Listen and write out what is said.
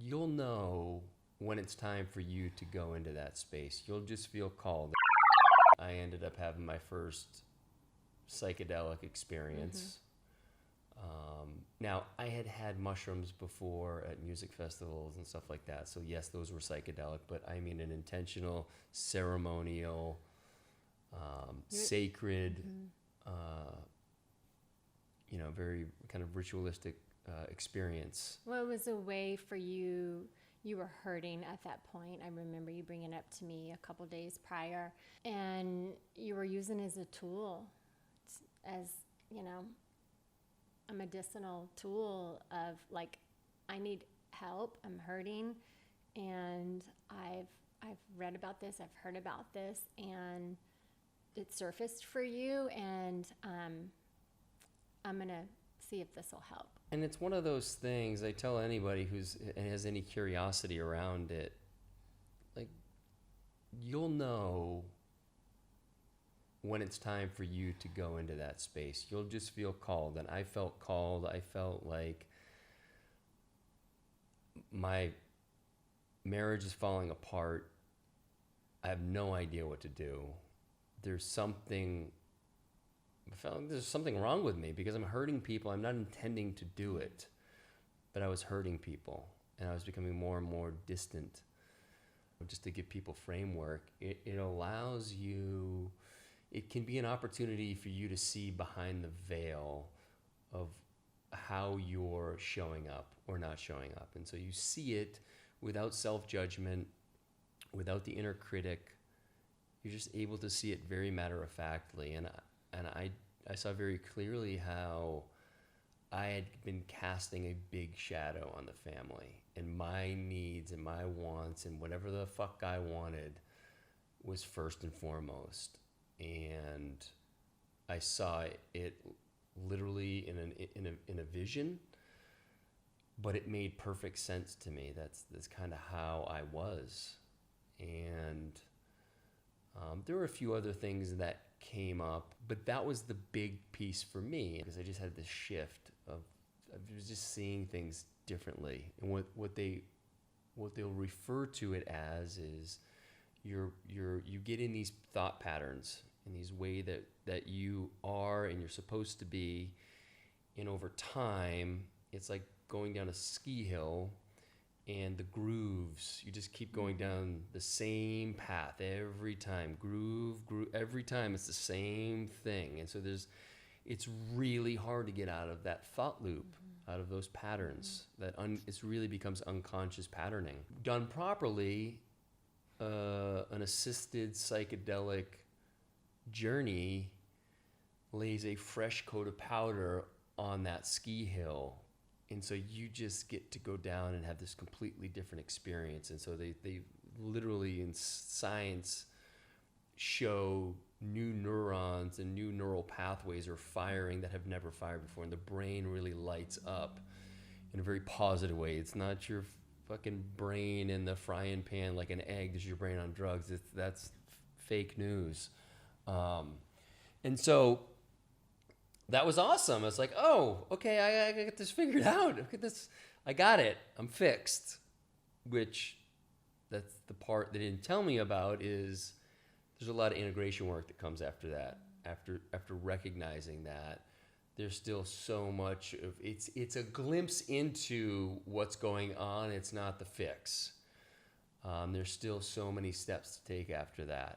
you'll know when it's time for you to go into that space. You'll just feel called. I ended up having my first psychedelic experience. Now, I had had mushrooms before at music festivals and stuff like that. So yes, those were psychedelic, but I mean an intentional, ceremonial, sacred, very kind of ritualistic experience. Well, it was a way for you. You were hurting at that point. I remember you bringing it up to me a couple days prior, and you were using it as a tool, as a medicinal tool of like, I need help. I'm hurting, and I've read about this. I've heard about this, and it surfaced for you, and I'm gonna see if this will help. And it's one of those things I tell anybody who's has any curiosity around it, like, you'll know when it's time for you to go into that space. You'll just feel called. And I felt called. I felt like my marriage is falling apart. I have no idea what to do. I felt like there's something wrong with me because I'm hurting people. I'm not intending to do it, but I was hurting people, and I was becoming more and more distant. Just to give people framework, it allows you, it can be an opportunity for you to see behind the veil of how you're showing up or not showing up. And so you see it without self-judgment, without the inner critic. You're just able to see it very matter-of-factly. And I saw very clearly how I had been casting a big shadow on the family, and my needs and my wants and whatever the fuck I wanted was first and foremost. And I saw it literally in a vision, but it made perfect sense to me. That's kind of how I was. And there were a few other things that came up, but that was the big piece for me, because I just had this shift of I was just seeing things differently. And what they'll refer to it as is you get in these thought patterns, in these way that you are and you're supposed to be, and over time it's like going down a ski hill, and the grooves, you just keep going down the same path every time, groove, every time it's the same thing. And so it's really hard to get out of that thought loop, out of those patterns. It really becomes unconscious patterning. Done properly, an assisted psychedelic journey lays a fresh coat of powder on that ski hill. And so you just get to go down and have this completely different experience. And so they literally in science show new neurons and new neural pathways are firing that have never fired before. And the brain really lights up in a very positive way. It's not your fucking brain in the frying pan like an egg. This is your brain on drugs. That's fake news. And so that was awesome. I was like, oh, okay, I got this figured out. Look at this. I got it. I'm fixed. Which, that's the part they didn't tell me about, is there's a lot of integration work that comes after that. After recognizing that, there's still so much of it's a glimpse into what's going on. It's not the fix. There's still so many steps to take after that.